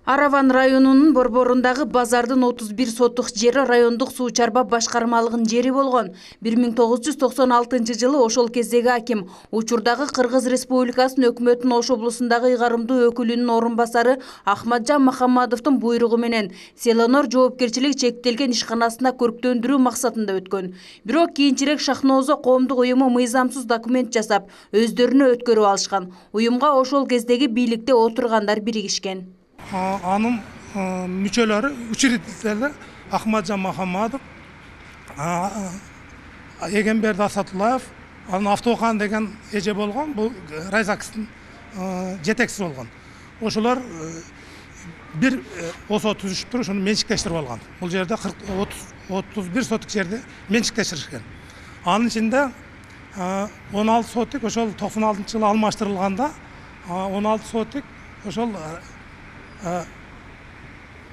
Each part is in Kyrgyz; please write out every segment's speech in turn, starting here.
Араван районунун борборундагы базардын 31 соттук жери райондук суу чарба башкармалыгынын жери болгон. 1996 жылы ошол кездеги аким учурдагы Кыргыз Республикасынын өкмөтүнүн Ош облусундагы ыйгарымдуу өкүлүнүн орун басары Ахматжан Махаммадовдун буйругу менен Селонор жоопкерчилиги чектелген ишканасына көрктөндүрүү максатында өткөн. Бирок кийинчерээк Шахноозо коомдук уюму мыйзамсыз документ жасап, өздөрүнө өткөрүп алышкан. Уюмга ошол кездеги бийликте отургандар биригишкен. Анын мүчөлөрү учредителер Ахматжан Махаммадов, Эгемберди Асатуллаев, анын Автохан деген эже болгон, бул Райзакстын жетекчиси болгон. Ошолор бир осо түзүшүп туруп, ошону менчиктештирип алган. Бул жерде 31 сотук жерди менчиктештиришкен. Анын ичинде 16 сотук ошол 96-жылы алмаштырылганда 16 сотук ошол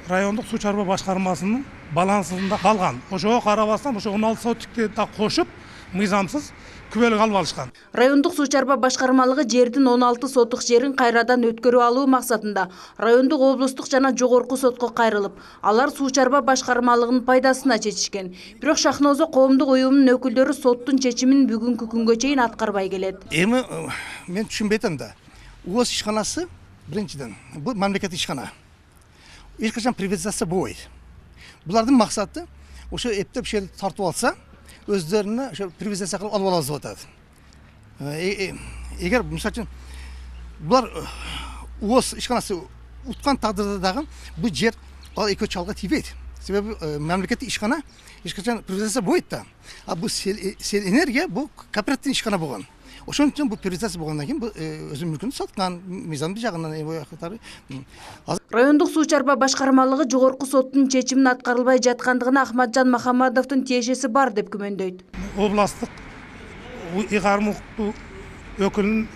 райондук суу чарба башкармасынын балансында калган. Ошого карабастан ошо 16 сотукты да кошуп, мыйзамсыз күбөлүк алып алышкан. Райондук суу чарба башкармалыгы жердин 16 сотук жерин кайрадан өткөрүп алуу максатында райондук, облустук жана жогорку сотко кайрылып, алар суу чарба башкармалыгынын пайдасына чечишкен. Бирок Шахноозо коомдук уюмунун өкүлдөрү соттун чечимин бүгүнкү күнгө чейин аткарбай келет. Эми мен түшүнбөй атам да. УОС ишканасы биринчиден бул мамлекеттик ишкана. Эч качан приватизация болбойт. Булардын максаты ошо эптеп жерди тартып алса, өздөрүнө ошо приватизация кылып алып алабыз деп атат. Эгер мисалы үчүн булар УОС ишканасы уткан тагдырда дагы бул жер ал экөө чалга тийбейт. Себеби мамлекеттик ишкана эч качан приватизация болбойт да. А бул сел энергия бул кооперативдик ишкана болгон. Ошон үчүн бул приватизация болгондон кийин бул өзүнүн мүлкүн саткан, мыйзамдуу жагынан боякытары. Райондук суу чарба башкармалыгы жогорку соттун чечимин аткарылбай жаткандыгына Ахматжан Махаммадовдун тиешеси бар деп күмөндөйт. Областтык ыйгарымдуу өкүлүнүн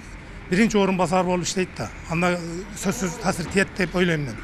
биринчи орун басары болуп иштейт да. Анда сөзсүз таасир тиет деп ойлойм мен.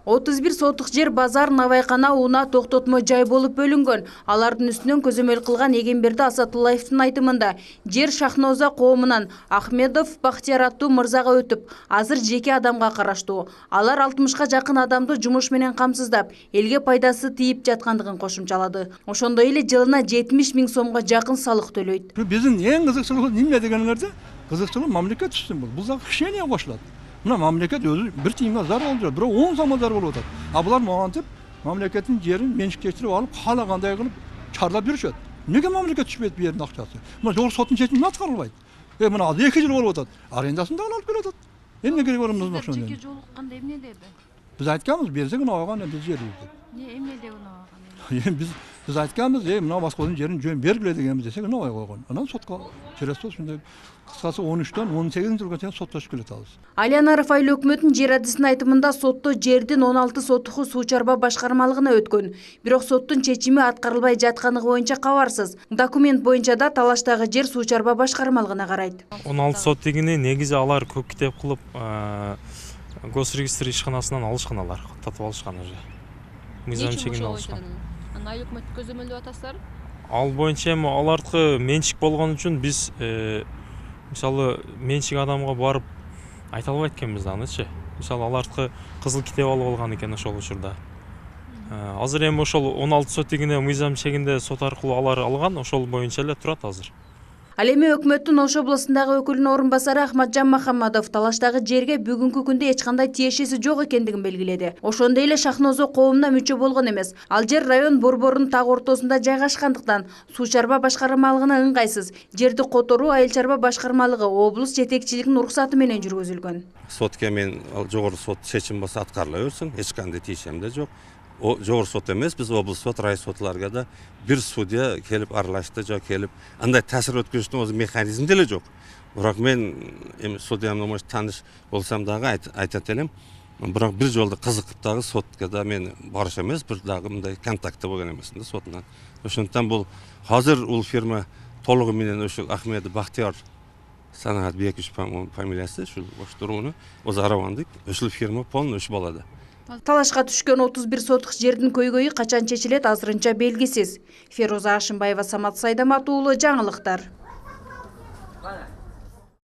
31 сотук жер базар, навайкана, унаа токтотмо жай болуп бөлүнгөн. Алардын үстүнөн көзөмөл кылган Эгемберди Асатуллаевдин айтымында жер Шахноозо коомунан Ахмедов Бахтияр аттуу мырзага өтүп, азыр жеке адамга караштуу. Алар 60ка жакын адамды жумуш менен камсыздап, элге пайдасы тийип жаткандыгын кошумчалады. Ошондой эле жылына 70 000 сомго жакын салык төлөйт. Биздин эң кызыкчылыгы эмне дегениңерде, кызыкчылыгы мамлекет үстүн бул дагы кишенеге кошулат. Мына мамлекет өзү бир тыйынга зар болуп, бирок 10 сомго зар болуп атат. А булар могантип мамлекеттин жерин менчиктештирип алып, каалагандай кылып чарлап жүрүшөт. Неге мамлекет түшпөйт бу жердин акчасы? Мына жогорку соттун чечими аткарылбайт. Мына 2 жыл болуп атат. Арендасын да алып келатат. Эмне керек бар мына ошондо? Жеке жолукканда эмнедеби? Биз айтканбыз, берсек унааган эми жерибизди. Эмнеде унааган? Biz aytganmiz, mına Moskvaның жерин жөн бергиле дегенбиз десек, унаабай койгон. Анан сотко чиресто ушундай кыскасы 13-төн 18 жылга чейин соттошуп келатабыз. Алияна Рафаил өкмөтүнүн жер адисинин айтымында сотто жердин 16 сотуху суу чарба башкармалыгына өткөн. Бирок соттун чечими аткарылбай жаткандыгы боюнча кабарсыз. Документ боюнча да талаштагы жер суу чарба башкармалыгына карайт. 16 сот дегенде негизи алар көп китеп кылып, госрегистр ишканасынан алышкан алар, татып алышкан уже. Мыйзам чегинде алышкан. Ана өкмөт көзөмөлдөп атасыздар? Ал боюнча эми алардыкы менчик болгон үчүн биз мисалы менчик адамга барып айта албайт экенбиз анычы. Мисалы алардыкы кызыл китеп алып алган экен ошол учурда. Азыр эми ошол 16 сот дегенде мыйзам чегинде сот аркылуу алар алган, ошол боюнча эле турат азыр. Ал эми өкмөттүн Ош облусундагы өкүлүнүн орун басары Ахматжан Махаммадов талаштагы жерге бүгүнкү күндө эч кандай тиешеси жок экендигин белгиледи. Ошондой эле Шахноозо коомуна мүчө болгон эмес. Ал жер район борборунун так ортосунда жайгашкандыктан суу чарба башкармалыгына ыңгайсыз. Жерди которуу айыл чарба башкармалыгы облус жетекчилигинин уруксаты менен жүргүзүлгөн. Сотко мен жогорку сот чечим болсо аткарыла берсин, эч кандай тиешем да жок. Жогорку сот эмес, биз облус сот, рай сотларга да бир судья келип аралашты, жок келип, андай таасир өткөрүштүн өзү механизм деле жок. Бирок мен эми судьямды может тааныш болсам дагы айтат элем. Бирок бир жолду кызыкып дагы сотко да мен барыш эмес, бир дагы мындай контакты болгон эмес да сотунан. Ошондуктан бул азыр бул фирма толугу менен ошол Ахмедов Бахтияр Санаат Бекич фамилиясы, ушул Ош тургуну, өзү Аравандык, ушул фирма полный өш балада. Талашка түшкөн 31 сотук жердин көйгөйү качан чечилет азырынча белгисиз. Фероза Ашымбаева, Самат Сайдамат уулу, жаңылыктар.